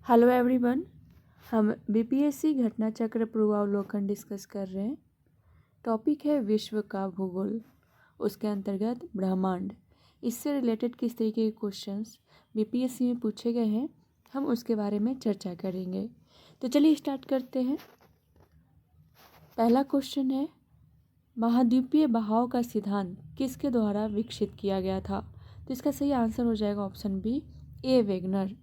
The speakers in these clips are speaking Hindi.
Hello everyone. हम बीपीएससी घटना चक्र पूर्वावलोकन डिस्कस कर रहे हैं। टॉपिक है विश्व का भूगोल, उसके अंतर्गत ब्रह्मांड। इससे रिलेटेड किस तरीके के क्वेश्चंस बीपीएससी में पूछे गए हैं, हम उसके बारे में चर्चा करेंगे। तो चलिए स्टार्ट करते हैं। पहला क्वेश्चन है, महाद्वीपीय बहाव का सिद्धांत किसके द्वारा विकसित किया गया था? तो इसका सही आंसर हो जाएगा ऑप्शन बी, ए वेगनर।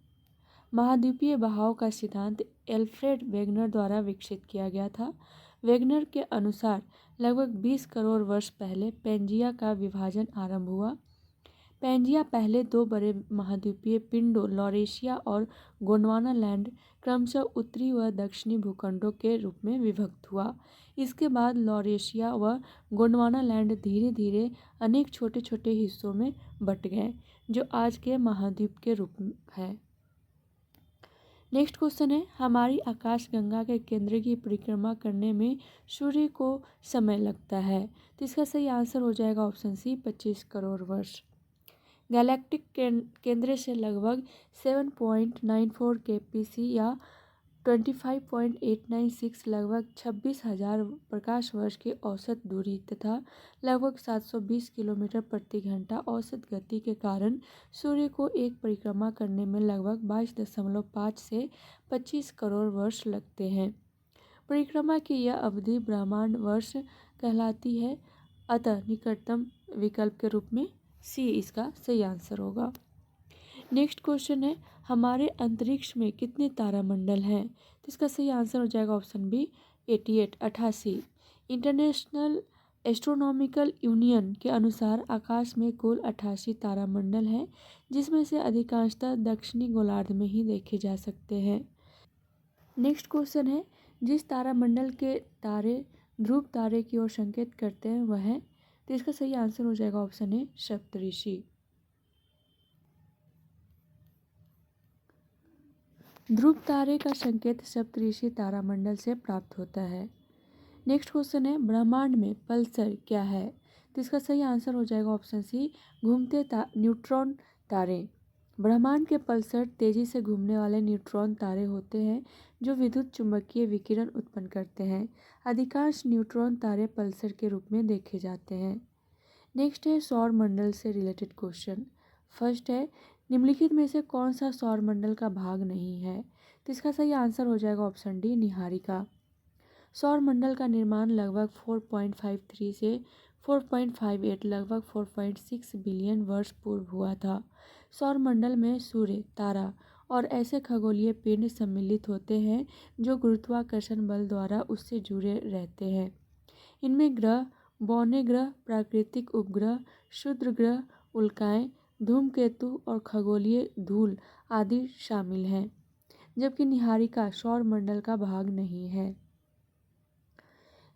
महाद्वीपीय बहाव का सिद्धांत एल्फ्रेड वेगनर द्वारा विकसित किया गया था। वेगनर के अनुसार लगभग 20 करोड़ वर्ष पहले पैंजिया का विभाजन आरंभ हुआ। पैंजिया पहले दो बड़े महाद्वीपीय पिंडों लॉरेशिया और गोंडवाना लैंड क्रमशः उत्तरी व दक्षिणी भूखंडों के रूप में विभक्त हुआ। इसके बाद लॉरेशिया व गोंडवाना लैंड धीरे धीरे अनेक छोटे छोटे हिस्सों में बंट गए, जो आज के महाद्वीप के रूप में है। नेक्स्ट क्वेश्चन है, हमारी आकाशगंगा के केंद्र की परिक्रमा करने में सूर्य को समय लगता है। तो इसका सही आंसर हो जाएगा ऑप्शन सी, 25 करोड़ वर्ष। गैलेक्टिक केंद्र से लगभग 7.94 केपीसी या 25.896 लगभग 26,000 प्रकाश वर्ष की औसत दूरी तथा लगभग 720 किलोमीटर प्रति घंटा औसत गति के कारण सूर्य को एक परिक्रमा करने में लगभग 22.5 से 25 करोड़ वर्ष लगते हैं। परिक्रमा की यह अवधि ब्रह्मांड वर्ष कहलाती है, अतः निकटतम विकल्प के रूप में सी इसका सही आंसर होगा। नेक्स्ट क्वेश्चन है, हमारे अंतरिक्ष में कितने तारामंडल हैं? तो इसका सही आंसर हो जाएगा option B, 88। International Astronomical Union के अनुसार आकाश में कुल 88 तारामंडल हैं, जिसमें से अधिकांशतः दक्षिणी गोलार्ध में ही देखे जा सकते हैं। नेक्स्ट क्वेश्चन है, जिस तारामंडल के तारे ध्रुव तारे की ओर संकेत करते हैं वह है? तो इसका सही आंसर हो जाएगा ऑप्शन ए, सप्तऋषि। ध्रुव तारे का संकेत सप्तऋषि तारामंडल से प्राप्त होता है। नेक्स्ट क्वेश्चन है, ब्रह्मांड में पल्सर क्या है? तो इसका सही आंसर हो जाएगा ऑप्शन सी, घूमते न्यूट्रॉन तारे। ब्रह्मांड के पल्सर तेजी से घूमने वाले न्यूट्रॉन तारे होते हैं जो विद्युत चुंबकीय विकिरण उत्पन्न करते हैं। अधिकांश न्यूट्रॉन तारे पल्सर के रूप में देखे जाते हैं। नेक्स्ट है सौर मंडल से रिलेटेड क्वेश्चन। फर्स्ट है, निम्नलिखित में से कौन सा सौर मंडल का भाग नहीं है? तो इसका सही आंसर हो जाएगा ऑप्शन डी, निहारिका। सौर मंडल का निर्माण लगभग 4.53 से 4.58 लगभग 4.6 बिलियन वर्ष पूर्व हुआ था। सौर मंडल में सूर्य, तारा और ऐसे खगोलीय पिंड सम्मिलित होते हैं जो गुरुत्वाकर्षण बल द्वारा उससे जुड़े रहते हैं। इनमें ग्रह, बौने ग्रह, प्राकृतिक उपग्रह, क्षुद्र ग्रह, उल्काएं, धूमकेतु और खगोलीय धूल आदि शामिल हैं, जबकि निहारिका सौर मंडल का भाग नहीं है।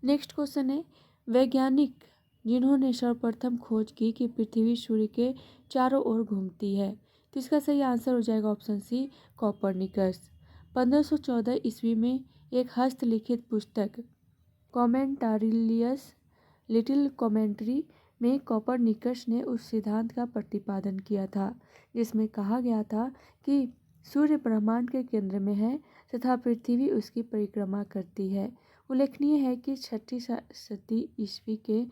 नेक्स्ट क्वेश्चन है, वैज्ञानिक जिन्होंने सर्वप्रथम खोज की कि पृथ्वी सूर्य के चारों ओर घूमती है। तो इसका सही आंसर हो जाएगा ऑप्शन सी, कोपरनिकस। 1514 ईस्वी में एक हस्तलिखित पुस्तक कॉमेंटारिलियस लिटिल कॉमेंट्री में कोपरनिकस ने उस सिद्धांत का प्रतिपादन किया था जिसमें कहा गया था कि सूर्य ब्रह्मांड के केंद्र में है तथा पृथ्वी उसकी परिक्रमा करती है। उल्लेखनीय है कि 6वीं शती ईस्वी के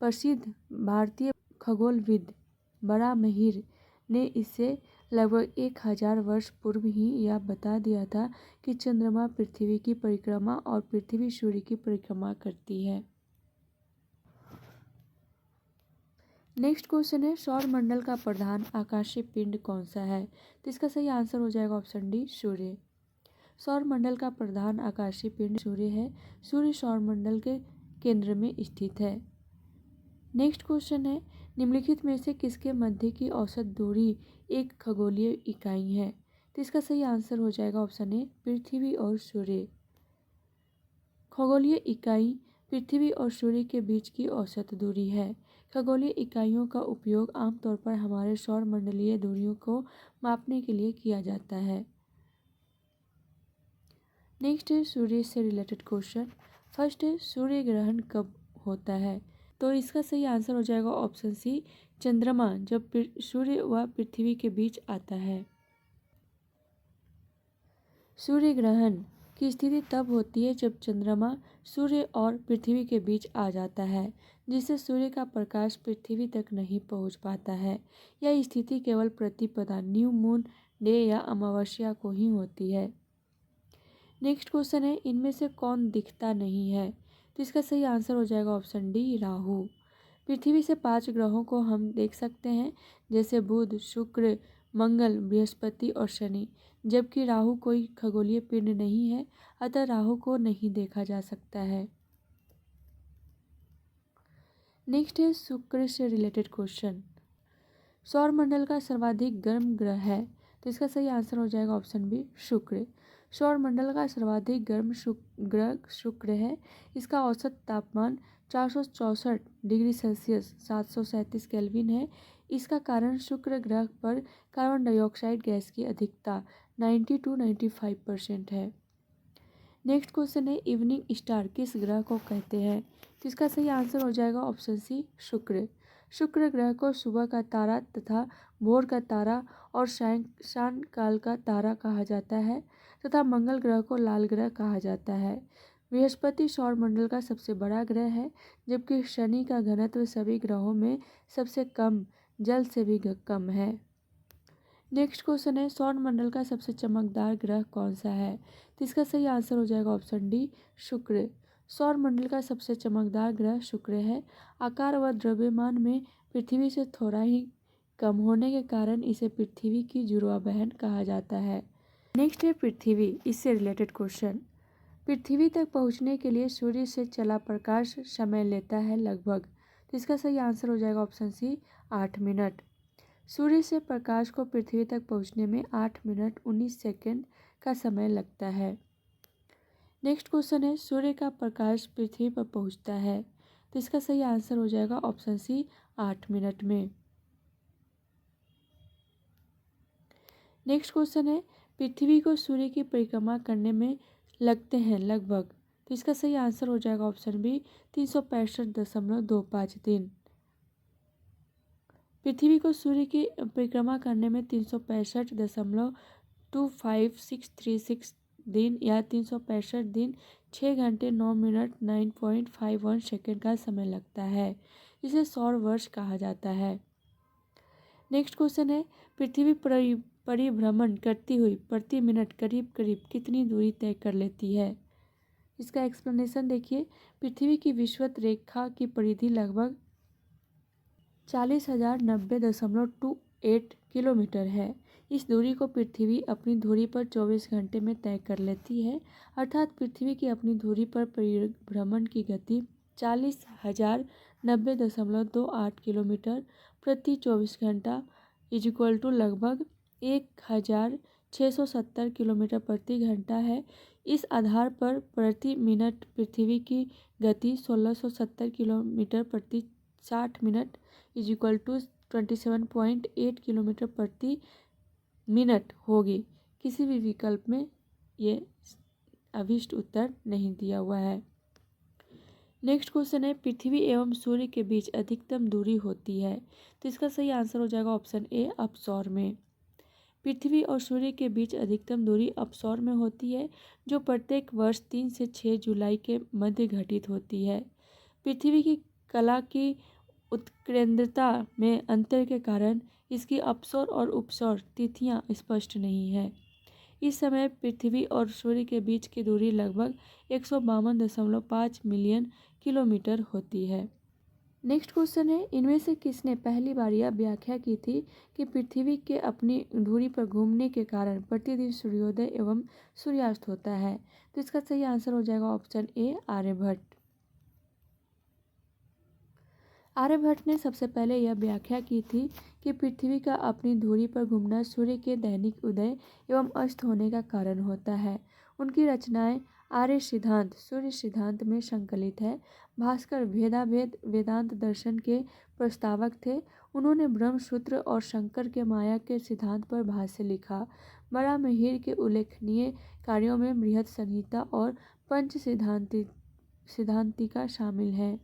प्रसिद्ध भारतीय खगोलविद बराहमिहिर ने इससे लगभग 1000 वर्ष पूर्व ही यह बता दिया था कि चंद्रमा पृथ्वी की परिक्रमा और पृथ्वी सूर्य की परिक्रमा करती है। नेक्स्ट क्वेश्चन है, सौर मंडल का प्रधान आकाशीय पिंड कौन सा है? तो इसका सही आंसर हो जाएगा ऑप्शन डी, सूर्य। सौर मंडल का प्रधान आकाशीय पिंड सूर्य है। सूर्य सौर मंडल के केंद्र में स्थित है। नेक्स्ट क्वेश्चन है, निम्नलिखित में से किसके मध्य की औसत दूरी एक खगोलीय इकाई है? तो इसका सही आंसर हो जाएगा ऑप्शन ए, पृथ्वी और सूर्य। खगोलीय इकाई पृथ्वी और सूर्य के बीच की औसत दूरी है। खगोलीय इकाइयों का उपयोग आमतौर पर हमारे सौर मंडलीय दूरियों को मापने के लिए किया जाता है। नेक्स्ट है सूर्य से रिलेटेड क्वेश्चन। फर्स्ट है, सूर्य ग्रहण कब होता है? तो इसका सही आंसर हो जाएगा ऑप्शन सी, चंद्रमा जब सूर्य व पृथ्वी के बीच आता है। सूर्य ग्रहण की स्थिति तब होती है जब चंद्रमा सूर्य और पृथ्वी के बीच आ जाता है, जिससे सूर्य का प्रकाश पृथ्वी तक नहीं पहुंच पाता है। यह स्थिति केवल प्रतिपदा न्यू मून डे या अमावस्या को ही होती है। नेक्स्ट क्वेश्चन है, इनमें से कौन दिखता नहीं है? तो इसका सही आंसर हो जाएगा ऑप्शन डी, राहु। पृथ्वी से 5 ग्रहों को हम देख सकते हैं, जैसे बुध, शुक्र, मंगल, बृहस्पति और शनि, जबकि राहु कोई खगोलीय पिंड नहीं है, अतः राहु को नहीं देखा जा सकता है। नेक्स्ट है शुक्र से रिलेटेड क्वेश्चन। सौरमंडल का सर्वाधिक गर्म ग्रह है, तो इसका सही आंसर हो जाएगा ऑप्शन बी, शुक्र। सौरमंडल का सर्वाधिक गर्म ग्रह शुक्र है। इसका औसत तापमान 464 डिग्री सेल्सियस 737 केल्विन है। इसका कारण शुक्र ग्रह पर कार्बन डाइऑक्साइड गैस की अधिकता 90 to 95% है। नेक्स्ट क्वेश्चन है, इवनिंग स्टार किस ग्रह को कहते हैं? तो इसका सही आंसर हो जाएगा ऑप्शन सी, शुक्र। शुक्र ग्रह को सुबह का तारा तथा भोर का तारा और सायंकाल का तारा कहा जाता है तथा मंगल ग्रह को लाल ग्रह कहा जाता है। बृहस्पति सौरमंडल का सबसे बड़ा ग्रह है, जबकि शनि का घनत्व सभी ग्रहों में सबसे कम, जल से भी कम है। नेक्स्ट क्वेश्चन है, सौरमंडल का सबसे चमकदार ग्रह कौन सा है? तो इसका सही आंसर हो जाएगा ऑप्शन डी, शुक्र। सौरमंडल का सबसे चमकदार ग्रह शुक्र है। आकार व द्रव्यमान में पृथ्वी से थोड़ा ही कम होने के कारण इसे पृथ्वी की जुड़वा बहन कहा जाता है। नेक्स्ट है पृथ्वी, इससे रिलेटेड क्वेश्चन। पृथ्वी तक पहुंचने के लिए सूर्य से चला प्रकाश समय लेता है लगभग, तो इसका सही आंसर हो जाएगा ऑप्शन सी, 8 मिनट। सूर्य से प्रकाश को पृथ्वी तक पहुंचने में 8 मिनट 19 सेकंड का समय लगता है। नेक्स्ट क्वेश्चन है, सूर्य का प्रकाश पृथ्वी पर पहुंचता है, तो इसका सही आंसर हो जाएगा ऑप्शन सी, 8 मिनट में। नेक्स्ट क्वेश्चन है, पृथ्वी को सूर्य की परिक्रमा करने में लगते हैं लगभग, तो इसका सही आंसर हो जाएगा ऑप्शन बी, 365.25 दिन। पृथ्वी को सूर्य की परिक्रमा करने में 365.25636 दिन या 365 दिन 6 घंटे 9 मिनट 9.51 सेकेंड का समय लगता है। इसे सौर वर्ष कहा जाता है। नेक्स्ट क्वेश्चन है, पृथ्वी परिभ्रमण करती हुई प्रति मिनट करीब करीब कितनी दूरी तय कर लेती है? इसका एक्सप्लेनेशन देखिए। पृथ्वी की विषुवत रेखा की परिधि लगभग 40,090.28 किलोमीटर है। इस दूरी को पृथ्वी अपनी धुरी पर 24 घंटे में तय कर लेती है, अर्थात पृथ्वी की अपनी धुरी पर परिभ्रमण की गति 40,090.28 किलोमीटर प्रति 24 घंटा इक्वल टू लगभग 1,670 किलोमीटर प्रति घंटा है। इस आधार पर प्रति मिनट पृथ्वी की गति 1670 किलोमीटर प्रति 60 मिनट इक्वल टू 27.8 किलोमीटर प्रति मिनट होगी। किसी भी विकल्प में ये अभिष्ट उत्तर नहीं दिया हुआ है। नेक्स्ट क्वेश्चन है, पृथ्वी एवं सूर्य के बीच अधिकतम दूरी होती है, तो इसका सही आंसर हो जाएगा ऑप्शन ए, अपसौर में। पृथ्वी और सूर्य के बीच अधिकतम दूरी अपसौर में होती है, जो प्रत्येक वर्ष 3 से 6 जुलाई के मध्य घटित होती है। पृथ्वी की कला की उत्केंद्रता में अंतर के कारण इसकी अपसौर और उपसौर तिथियां स्पष्ट नहीं है। इस समय पृथ्वी और सूर्य के बीच की दूरी लगभग 152.5 मिलियन किलोमीटर होती है। नेक्स्ट क्वेश्चन है, इनमें से किसने पहली बार यह व्याख्या की थी कि पृथ्वी के अपनी धुरी पर घूमने के कारण प्रतिदिन सूर्योदय एवं सूर्यास्त होता है? तो इसका सही आंसर हो जाएगा ऑप्शन ए, आर्यभट्ट। आर्यभट्ट ने सबसे पहले यह व्याख्या की थी कि पृथ्वी का अपनी धुरी पर घूमना सूर्य के दैनिक उदय एवं अस्त होने का कारण होता है। उनकी रचनाएं आर्य सिद्धांत, सूर्य सिद्धांत में संकलित है। भास्कर भेदाभेद वेदांत दर्शन के प्रस्तावक थे। उन्होंने ब्रह्मसूत्र और शंकर के माया के सिद्धांत पर भाष्य लिखा। बराहमिहिर के उल्लेखनीय कार्यों में बृहत संहिता और पंच सिद्धांतिका शामिल हैं।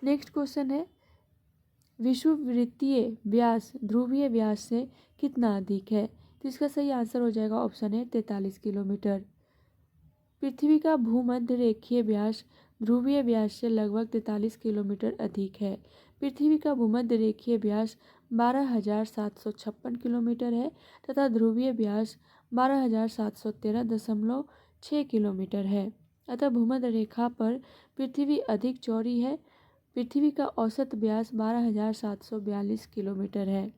नेक्स्ट क्वेश्चन है, विषुववृत्तीय व्यास ध्रुवीय व्यास से कितना अधिक है? तो इसका सही आंसर हो जाएगा ऑप्शन ए 43 किलोमीटर। पृथ्वी का भूमध्य रेखीय व्यास ध्रुवीय व्यास से लगभग 43 किलोमीटर अधिक है। पृथ्वी का भूमध्य रेखीय व्यास 12,756 किलोमीटर है तथा ध्रुवीय व्यास 12,713.6 किलोमीटर है। अतः भूमध्य रेखा पर पृथ्वी अधिक चौड़ी है। पृथ्वी का औसत व्यास 12,742 किलोमीटर है।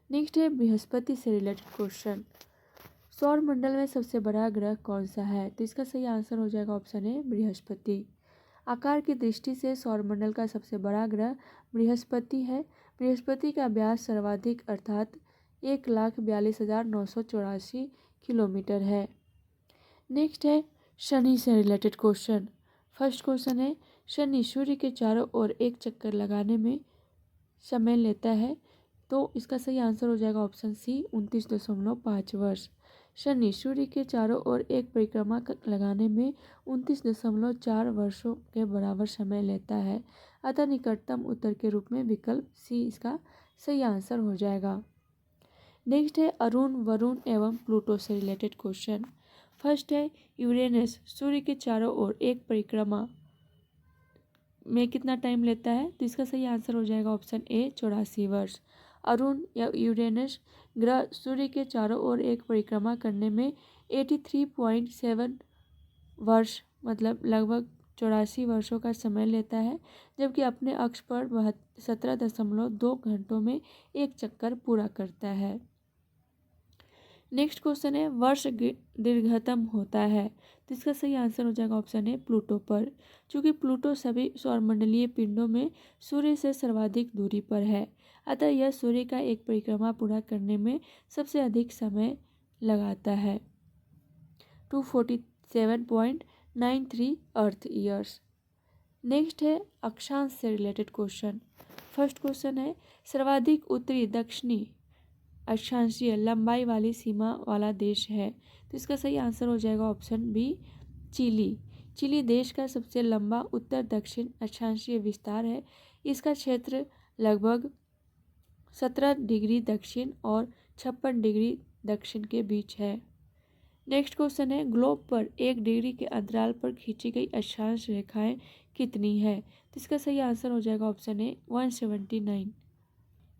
नेक्स्ट है बृहस्पति से रिलेटेड क्वेश्चन। सौर मंडल में सबसे बड़ा ग्रह कौन सा है? तो इसका सही आंसर हो जाएगा ऑप्शन ए बृहस्पति। आकार की दृष्टि से सौर मंडल का सबसे बड़ा ग्रह बृहस्पति है। बृहस्पति का व्यास सर्वाधिक अर्थात 1,42,984 किलोमीटर है। नेक्स्ट है शनि से रिलेटेड क्वेश्चन। फर्स्ट क्वेश्चन है शनि सूर्य के चारों ओर एक चक्कर लगाने में समय लेता है। तो इसका सही आंसर हो जाएगा ऑप्शन सी 29.5 वर्ष। शनि सूर्य के चारों ओर एक परिक्रमा लगाने में 29.4 वर्षों के बराबर समय लेता है। अतः निकटतम उत्तर के रूप में विकल्प सी इसका सही आंसर हो जाएगा। नेक्स्ट है अरुण वरुण एवं प्लूटो से रिलेटेड क्वेश्चन। फर्स्ट है यूरेनस सूर्य के चारों ओर एक परिक्रमा में कितना टाइम लेता है? तो इसका सही आंसर हो जाएगा ऑप्शन ए 84 वर्ष। अरुण या यूरेनस ग्रह सूर्य के चारों ओर एक परिक्रमा करने में 83.7 वर्ष मतलब लगभग 84 वर्षों का समय लेता है, जबकि अपने अक्ष पर 17.2 घंटों में एक चक्कर पूरा करता है। नेक्स्ट क्वेश्चन है वर्ष दीर्घतम होता है। तो इसका सही आंसर हो जाएगा ऑप्शन ए प्लूटो पर। चूँकि प्लूटो सभी सौरमंडलीय पिंडों में सूर्य से सर्वाधिक दूरी पर है, अतः यह सूर्य का एक परिक्रमा पूरा करने में सबसे अधिक समय लगाता है 247.93 अर्थ ईयर्स। नेक्स्ट है अक्षांश से रिलेटेड क्वेश्चन। फर्स्ट क्वेश्चन है सर्वाधिक उत्तरी दक्षिणी अक्षांशीय लंबाई वाली सीमा वाला देश है। तो इसका सही आंसर हो जाएगा ऑप्शन बी चिली। चिली देश का सबसे लंबा उत्तर दक्षिण अक्षांशीय विस्तार है। इसका क्षेत्र लगभग 17 डिग्री दक्षिण और 56 डिग्री दक्षिण के बीच है। नेक्स्ट क्वेश्चन है ग्लोब पर 1 डिग्री के अंतराल पर खींची गई अक्षांश रेखाएं कितनी है? तो इसका सही आंसर हो जाएगा ऑप्शन ए 179।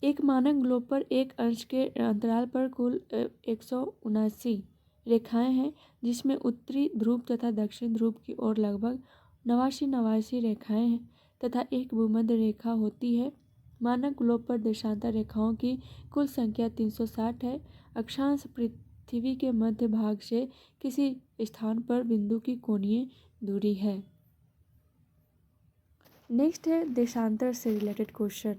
एक मानक ग्लोब पर एक अंश के अंतराल पर कुल 179 रेखाएं हैं, जिसमें उत्तरी ध्रुव तथा दक्षिण ध्रुव की ओर लगभग 89 रेखाएं हैं तथा एक भूमध्य रेखा होती है। मानक ग्लोब पर देशांतर रेखाओं की कुल संख्या 360 है। अक्षांश पृथ्वी के मध्य भाग से किसी स्थान पर बिंदु की कोणीय दूरी है। नेक्स्ट है देशांतर से रिलेटेड क्वेश्चन।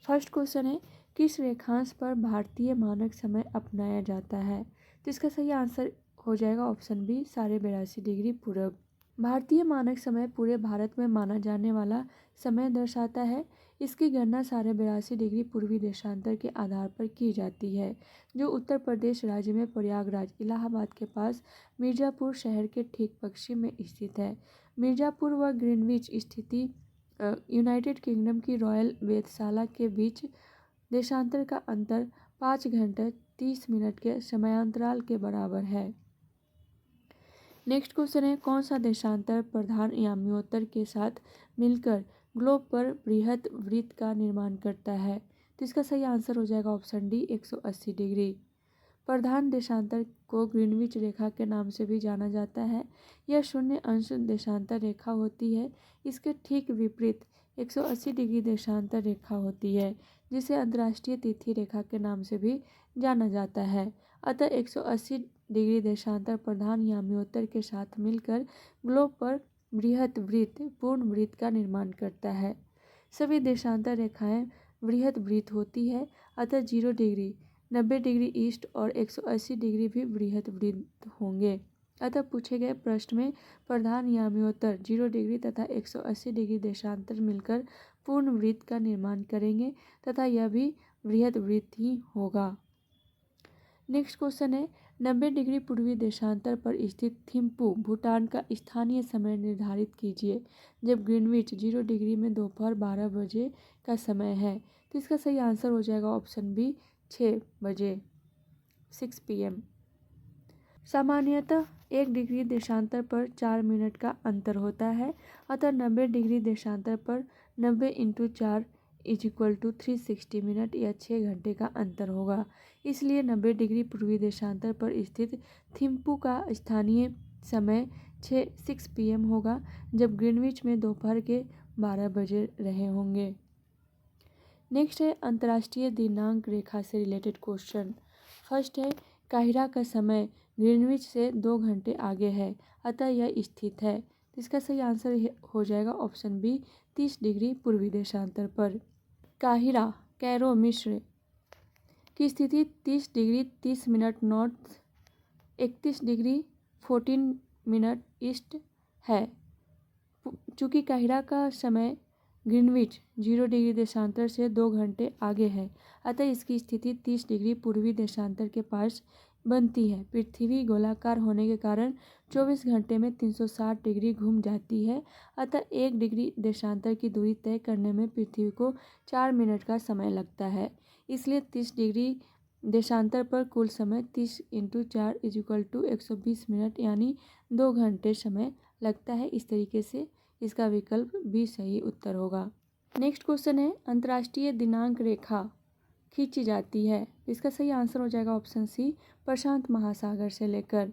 फर्स्ट क्वेश्चन है किस रेखांश पर भारतीय मानक समय अपनाया जाता है? तो इसका सही आंसर हो जाएगा ऑप्शन बी 82.5 डिग्री पूरब। भारतीय मानक समय पूरे भारत में माना जाने वाला समय दर्शाता है। इसकी गणना 82.5 डिग्री पूर्वी देशांतर के आधार पर की जाती है, जो उत्तर प्रदेश राज्य में प्रयागराज इलाहाबाद के पास मिर्ज़ापुर शहर के ठीक पश्चिम में स्थित है। मिर्ज़ापुर व ग्रीनविच स्थिति यूनाइटेड किंगडम की रॉयल वेधशाला के बीच देशांतर का अंतर 5 घंटे 30 मिनट के समयांतराल के बराबर है। नेक्स्ट क्वेश्चन है कौन सा देशांतर प्रधान याम्योत्तर के साथ मिलकर ग्लोब पर बृहत वृत्त का निर्माण करता है? तो इसका सही आंसर हो जाएगा ऑप्शन डी 180 डिग्री। प्रधान देशांतर को ग्रीनविच रेखा के नाम से भी जाना जाता है। यह शून्य अंश देशांतर रेखा होती है। इसके ठीक विपरीत 180 डिग्री देशांतर रेखा होती है, जिसे अंतर्राष्ट्रीय तिथि रेखा के नाम से भी जाना जाता है। अतः 180 डिग्री देशांतर प्रधान याम्योत्तर के साथ मिलकर ग्लोब पर बृहत वृत्त पूर्ण वृत्त का निर्माण करता है। सभी देशांतर रेखाएं बृहत वृत्त होती है, अतः 0 डिग्री 90 डिग्री ईस्ट और 180 डिग्री भी बृहत वृत्त होंगे। अतः पूछे गए प्रश्न में प्रधान याम्योत्तर 0 डिग्री तथा 180 डिग्री देशांतर मिलकर पूर्ण वृत्त का निर्माण करेंगे तथा यह भी बृहत वृत्त ही होगा। नेक्स्ट क्वेश्चन है 90 डिग्री पूर्वी देशांतर पर स्थित थिम्पू भूटान का स्थानीय समय निर्धारित कीजिए, जब ग्रीनविच 0 डिग्री में दोपहर 12 बजे का समय है। तो इसका सही आंसर हो जाएगा ऑप्शन बी 6 बजे। 6 PM। सामान्यतः 1 डिग्री देशांतर पर 4 मिनट का अंतर होता है, अतः 90 डिग्री देशांतर पर 90 × 4 = 360 मिनट या 6 घंटे का अंतर होगा। इसलिए 90 डिग्री पूर्वी देशांतर पर स्थित थिम्पू का स्थानीय समय 6 PM होगा, जब ग्रीनविच में दोपहर के 12 बजे रहे होंगे। नेक्स्ट है अंतर्राष्ट्रीय दिनांक रेखा से रिलेटेड क्वेश्चन। फर्स्ट है काहिरा का समय ग्रीनविच से 2 घंटे आगे है, अतः यह स्थित है। इसका सही आंसर हो जाएगा ऑप्शन बी, 30 डिग्री पूर्वी देशांतर पर। काहिरा, कैरो, मिस्र की स्थिति 30 degree 30 minute north, 31 degree 14 minute east है। चूँकि काहिरा का समय ग्रीनविच 0 डिग्री देशांतर से 2 घंटे आगे है, अतः इसकी स्थिति 30 डिग्री पूर्वी देशांतर के पास बनती है। पृथ्वी गोलाकार होने के कारण 24 घंटे में 360 डिग्री घूम जाती है, अतः 1 डिग्री देशांतर की दूरी तय करने में पृथ्वी को 4 मिनट का समय लगता है। इसलिए 30 डिग्री देशांतर पर कुल समय 30 × 4 = 120 मिनट यानी 2 घंटे समय लगता है। इस तरीके से इसका विकल्प बी सही उत्तर होगा। नेक्स्ट क्वेश्चन है अंतर्राष्ट्रीय दिनांक रेखा खींची जाती है। इसका सही आंसर हो जाएगा ऑप्शन सी, प्रशांत महासागर से लेकर।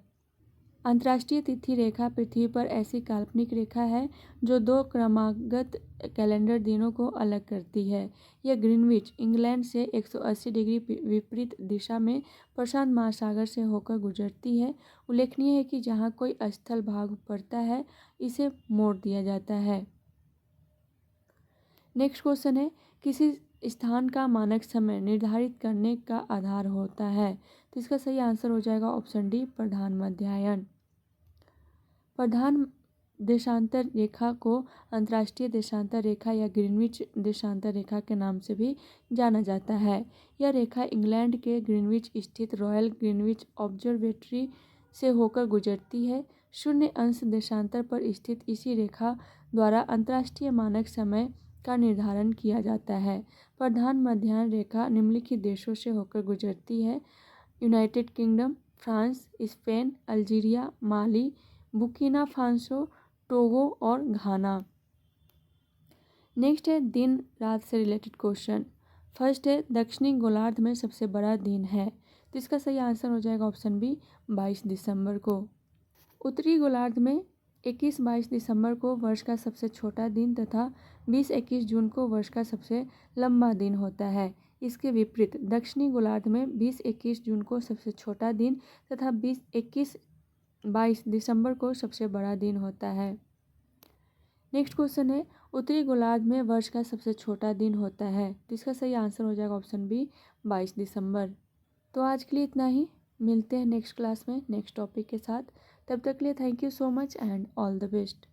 अंतर्राष्ट्रीय तिथि रेखा पृथ्वी पर ऐसी काल्पनिक रेखा है जो 2 क्रमागत कैलेंडर दिनों को अलग करती है। यह ग्रीनविच इंग्लैंड से 180 डिग्री विपरीत दिशा में प्रशांत महासागर से होकर गुजरती है। उल्लेखनीय है कि जहाँ कोई स्थल भाग पड़ता है, इसे मोड़ दिया जाता है। नेक्स्ट क्वेश्चन है किसी स्थान का मानक समय निर्धारित करने का आधार होता है। तो इसका सही आंसर हो जाएगा ऑप्शन डी, प्रधान मध्यायन। प्रधान देशांतर रेखा को अंतर्राष्ट्रीय देशांतर रेखा या ग्रीनविच देशांतर रेखा के नाम से भी जाना जाता है। यह रेखा इंग्लैंड के ग्रीनविच स्थित रॉयल ग्रीनविच ऑब्जर्वेटरी से होकर गुजरती है। 0° देशांतर पर स्थित इसी रेखा द्वारा अंतर्राष्ट्रीय मानक समय का निर्धारण किया जाता है। प्रधान मध्याह्न रेखा निम्नलिखित देशों से होकर गुजरती है: United Kingdom, France, Spain, Algeria, Mali, Burkina Faso, Togo और घाना। नेक्स्ट है दिन रात से रिलेटेड क्वेश्चन। फर्स्ट है दक्षिणी गोलार्ध में सबसे बड़ा दिन है। तो इसका सही आंसर हो जाएगा ऑप्शन बी, 22 दिसंबर को। उत्तरी गोलार्ध में 21-22 दिसंबर को वर्ष का सबसे छोटा दिन तथा 20-21 जून को वर्ष का सबसे लंबा दिन होता है। इसके विपरीत दक्षिणी गोलार्ध में 20-21 जून को सबसे छोटा दिन तथा 20-21-22 दिसंबर को सबसे बड़ा दिन होता है। नेक्स्ट क्वेश्चन है उत्तरी गोलार्ध में वर्ष का सबसे छोटा दिन होता है। तो इसका सही आंसर हो जाएगा ऑप्शन बी, 22 दिसंबर। तो आज के लिए इतना ही, मिलते हैं नेक्स्ट क्लास में नेक्स्ट टॉपिक के साथ। तब तक के लिए thank you so much and all the best.